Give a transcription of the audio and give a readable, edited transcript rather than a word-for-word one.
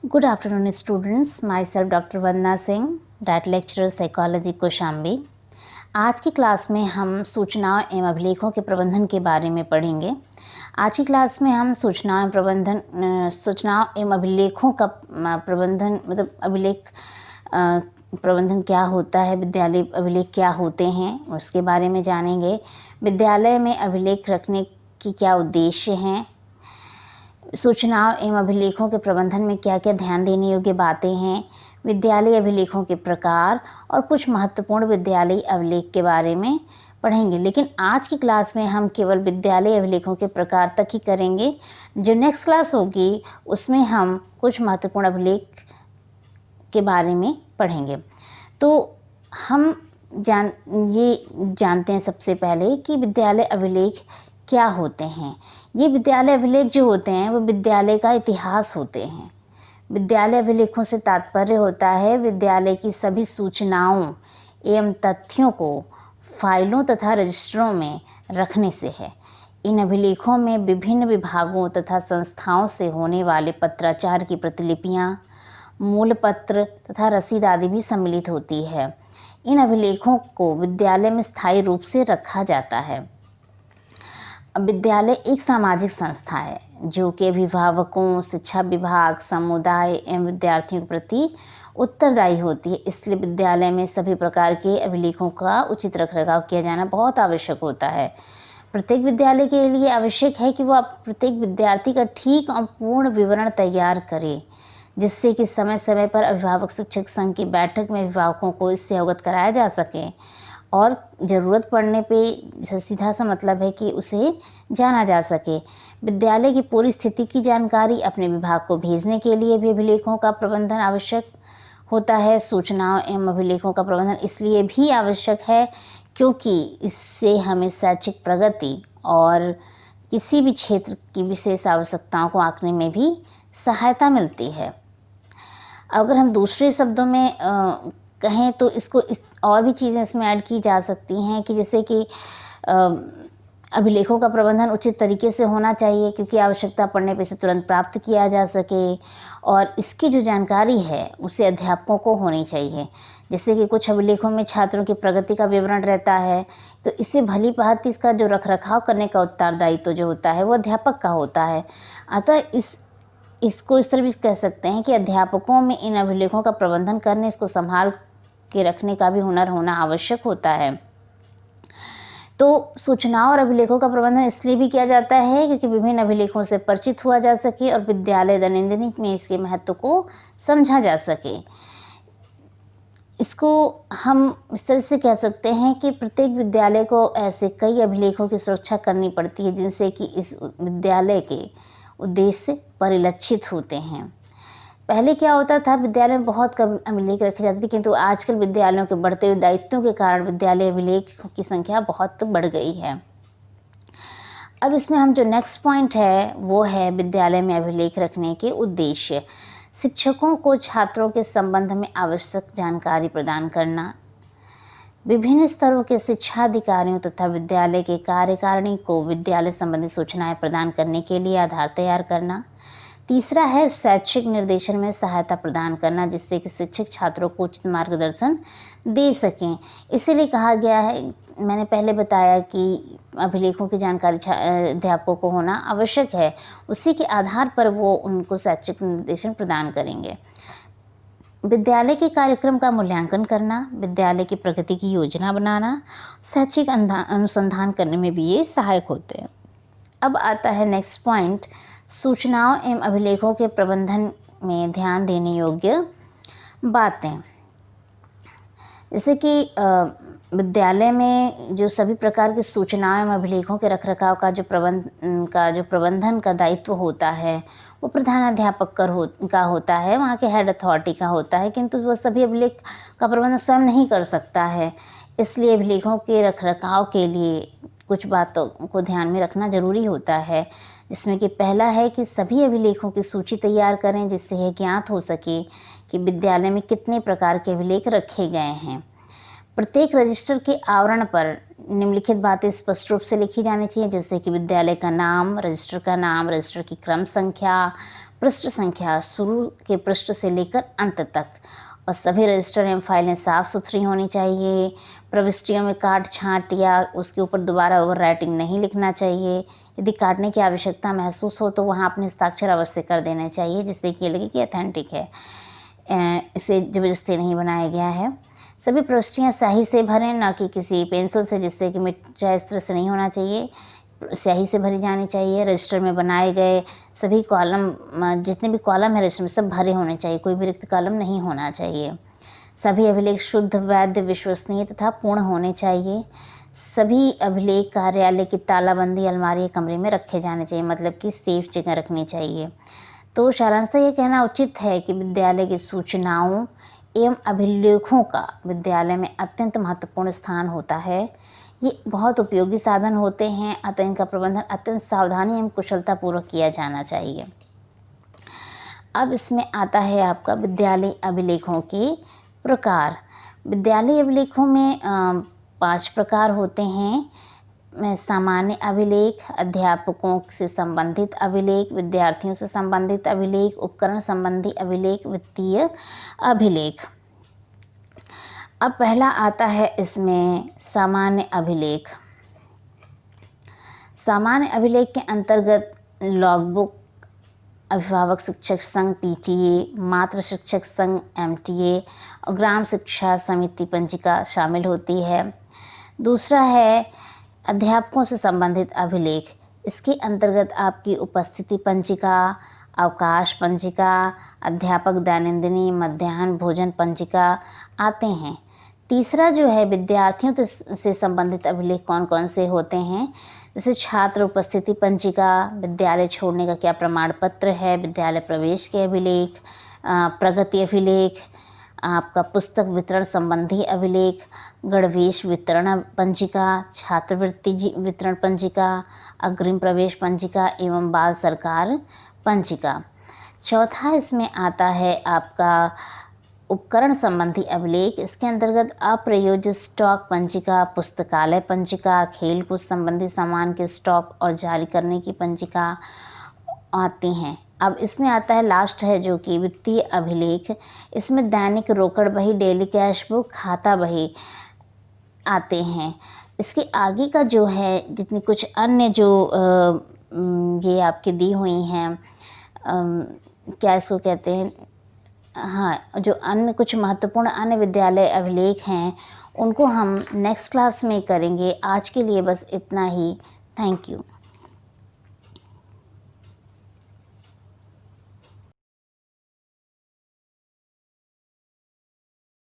Good afternoon, students. Myself Dr. Vandana Singh, DIET lecturer psychology Kaushambi. आज की class में हम सूचनाओं एवं अभिलेखों के प्रबंधन के बारे में पढ़ेंगे। आज की क्लास में हम सूचनाओं एवं अभिलेखों का प्रबंधन मतलब अभिलेख प्रबंधन क्या होता है, विद्यालय अभिलेख क्या होते हैं, उसके बारे में जानेंगे। विद्यालय में अभिलेख रखने की क्या उद्देश्य हैं, सूचनाओं एवं अभिलेखों के प्रबंधन में क्या क्या ध्यान देने योग्य बातें हैं, विद्यालय अभिलेखों के प्रकार और कुछ महत्वपूर्ण विद्यालय अभिलेख के बारे में पढ़ेंगे। लेकिन आज की क्लास में हम केवल विद्यालय अभिलेखों के प्रकार तक ही करेंगे। जो नेक्स्ट क्लास होगी उसमें हम कुछ महत्वपूर्ण अभिलेख के बारे में पढ़ेंगे। तो हम जानते हैं सबसे पहले कि विद्यालय अभिलेख क्या होते हैं। ये विद्यालय अभिलेख जो होते हैं वो विद्यालय का इतिहास होते हैं। विद्यालय अभिलेखों से तात्पर्य होता है विद्यालय की सभी सूचनाओं एवं तथ्यों को फाइलों तथा रजिस्टरों में रखने से है। इन अभिलेखों में विभिन्न विभागों तथा संस्थाओं से होने वाले पत्राचार की प्रतिलिपियां, मूल पत्र तथा रसीद आदि भी सम्मिलित होती है। इन अभिलेखों को विद्यालय में स्थायी रूप से रखा जाता है। विद्यालय एक सामाजिक संस्था है जो कि अभिभावकों, शिक्षा विभाग, समुदाय एवं विद्यार्थियों के प्रति उत्तरदायी होती है। इसलिए विद्यालय में सभी प्रकार के अभिलेखों का उचित रखरखाव किया जाना बहुत आवश्यक होता है। प्रत्येक विद्यालय के लिए आवश्यक है कि वह प्रत्येक विद्यार्थी का ठीक और पूर्ण विवरण तैयार करे, जिससे कि समय समय पर अभिभावक शिक्षक संघ की बैठक में अभिभावकों को इससे अवगत कराया जा सके और ज़रूरत पड़ने पे सीधा सा मतलब है कि उसे जाना जा सके। विद्यालय की पूरी स्थिति की जानकारी अपने विभाग को भेजने के लिए भी अभिलेखों का प्रबंधन आवश्यक होता है। सूचनाओं एवं अभिलेखों का प्रबंधन इसलिए भी आवश्यक है क्योंकि इससे हमें शैक्षिक प्रगति और किसी भी क्षेत्र की विशेष आवश्यकताओं को आंकने में भी सहायता मिलती है। अगर हम दूसरे शब्दों में कहें तो और भी चीज़ें इसमें ऐड की जा सकती हैं कि जैसे कि अभिलेखों का प्रबंधन उचित तरीके से होना चाहिए क्योंकि आवश्यकता पड़ने पर इसे तुरंत प्राप्त किया जा सके, और इसकी जो जानकारी है उसे अध्यापकों को होनी चाहिए। जैसे कि कुछ अभिलेखों में छात्रों की प्रगति का विवरण रहता है, तो इससे भली भांति इसका जो रखरखाव करने का उत्तरदायित्व जो होता है वो अध्यापक का होता है। अतः इसको इस तरह भी कह सकते हैं कि अध्यापकों में इन अभिलेखों का प्रबंधन करने, इसको संभाल के रखने का भी हुनर होना आवश्यक होता है। तो सूचनाओं और अभिलेखों का प्रबंधन इसलिए भी किया जाता है क्योंकि विभिन्न अभिलेखों से परिचित हुआ जा सके और विद्यालय दैनंदिन में इसके महत्व को समझा जा सके। इसको हम इस तरह से कह सकते हैं कि प्रत्येक विद्यालय को ऐसे कई अभिलेखों की सुरक्षा करनी पड़ती है जिनसे कि इस विद्यालय के उद्देश्य परिलक्षित होते हैं। पहले क्या होता था, विद्यालय में बहुत कम अभिलेख रखे जाते थे, किंतु आजकल विद्यालयों के बढ़ते हुए दायित्वों के कारण विद्यालय अभिलेख की संख्या बहुत बढ़ गई है। अब इसमें हम जो नेक्स्ट पॉइंट है वो है विद्यालय में अभिलेख रखने के उद्देश्य। शिक्षकों को छात्रों के संबंध में आवश्यक जानकारी प्रदान करना, विभिन्न स्तरों के शिक्षा अधिकारियों तथा विद्यालय के कार्यकारिणी को विद्यालय संबंधी सूचनाएं प्रदान करने के लिए आधार तैयार करना। तीसरा है शैक्षिक निर्देशन में सहायता प्रदान करना, जिससे कि शिक्षक छात्रों को उचित मार्गदर्शन दे सकें। इसीलिए कहा गया है, मैंने पहले बताया कि अभिलेखों की जानकारी अध्यापकों को होना आवश्यक है, उसी के आधार पर वो उनको शैक्षिक निर्देशन प्रदान करेंगे। विद्यालय के कार्यक्रम का मूल्यांकन करना, विद्यालय की प्रगति की योजना बनाना, शैक्षिक अनुसंधान करने में भी ये सहायक होते हैं। अब आता है नेक्स्ट पॉइंट, सूचनाओं एवं अभिलेखों के प्रबंधन में ध्यान देने योग्य बातें। जैसे कि विद्यालय में जो सभी प्रकार की सूचनाओं एवं अभिलेखों के रखरखाव का जो प्रबंधन का दायित्व होता है वो प्रधानाध्यापक का होता है, वहाँ के हेड अथॉरिटी का होता है, किंतु वह सभी अभिलेख का प्रबंधन स्वयं नहीं कर सकता है। इसलिए अभिलेखों के रखरखाव के लिए कुछ बातों को ध्यान में रखना जरूरी होता है, जिसमें कि पहला है कि सभी अभिलेखों की सूची तैयार करें जिससे यह ज्ञात हो सके कि विद्यालय में कितने प्रकार के अभिलेख रखे गए हैं। प्रत्येक रजिस्टर के आवरण पर निम्नलिखित बातें स्पष्ट रूप से लिखी जानी चाहिए, जैसे कि विद्यालय का नाम, रजिस्टर का नाम, रजिस्टर की क्रम संख्या, पृष्ठ संख्या शुरू के पृष्ठ से लेकर अंत तक, और सभी रजिस्टर एवं फाइलें साफ़ सुथरी होनी चाहिए। प्रविष्टियों में काट छाँट या उसके ऊपर दोबारा ओवर राइटिंग नहीं लिखना चाहिए। यदि काटने की आवश्यकता महसूस हो तो वहाँ अपने हस्ताक्षर अवश्य कर देने चाहिए, जिससे कि ये लगे कि ऑथेंटिक है, इसे ज़बरदस्ती नहीं बनाया गया है। सभी प्रविष्टियाँ स्याही से भरें, ना कि किसी पेंसिल से, जिससे कि मिट जाए, इस तरह से नहीं होना चाहिए। स्याही से भरी जानी चाहिए। रजिस्टर में बनाए गए सभी कॉलम, जितने भी कॉलम है रजिस्टर में, सब भरे होने चाहिए, कोई भी रिक्त कॉलम नहीं होना चाहिए। सभी अभिलेख शुद्ध, वैध, विश्वसनीय तथा पूर्ण होने चाहिए। सभी अभिलेख कार्यालय की तालाबंदी अलमारी या कमरे में रखे जाने चाहिए, मतलब कि सेफ जगह रखनी चाहिए। तो सारांशतः ये कहना उचित है कि विद्यालय की सूचनाओं एवं अभिलेखों का विद्यालय में अत्यंत महत्वपूर्ण स्थान होता है। ये बहुत उपयोगी साधन होते हैं, अतः इनका प्रबंधन अत्यंत सावधानी एवं कुशलतापूर्वक किया जाना चाहिए। अब इसमें आता है आपका विद्यालय अभिलेखों के प्रकार। विद्यालय अभिलेखों में 5 प्रकार होते हैं। सामान्य अभिलेख, अध्यापकों से संबंधित अभिलेख, विद्यार्थियों से संबंधित अभिलेख, उपकरण संबंधी अभिलेख, वित्तीय अभिलेख। अब पहला आता है इसमें सामान्य अभिलेख। सामान्य अभिलेख के अंतर्गत लॉगबुक, अभिभावक शिक्षक संघ PTA, मातृ शिक्षक संघ MTA और ग्राम शिक्षा समिति पंजिका शामिल होती है। दूसरा है अध्यापकों से संबंधित अभिलेख। इसके अंतर्गत आपकी उपस्थिति पंजिका, अवकाश पंजिका, अध्यापक दैनंदिनी, मध्याह्न भोजन पंजिका आते हैं। तीसरा जो है विद्यार्थियों से संबंधित अभिलेख कौन कौन से होते हैं, जैसे छात्र उपस्थिति पंजिका, विद्यालय छोड़ने का क्या प्रमाण पत्र है, विद्यालय प्रवेश के अभिलेख, प्रगति अभिलेख, आपका पुस्तक वितरण संबंधी अभिलेख, गणवेश वितरण पंजिका, छात्रवृत्ति वितरण पंजिका, अग्रिम प्रवेश पंजिका एवं बाल सरकार पंजिका। चौथा इसमें आता है आपका उपकरण संबंधी अभिलेख। इसके अंतर्गत अप्रयोज्य स्टॉक पंजिका, पुस्तकालय पंजिका, खेल कूद संबंधी सामान के स्टॉक और जारी करने की पंजिका आती हैं। अब इसमें आता है लास्ट है जो कि वित्तीय अभिलेख। इसमें दैनिक रोकड़ बही, डेली कैश बुक, खाता बही आते हैं। इसके आगे का जो है जितनी कुछ अन्य जो ये आपकी दी हुई हैं, क्या इसको कहते हैं, हाँ, जो अन्य कुछ महत्वपूर्ण अन्य विद्यालय अभिलेख हैं उनको हम नेक्स्ट क्लास में करेंगे। आज के लिए बस इतना ही। Thank you.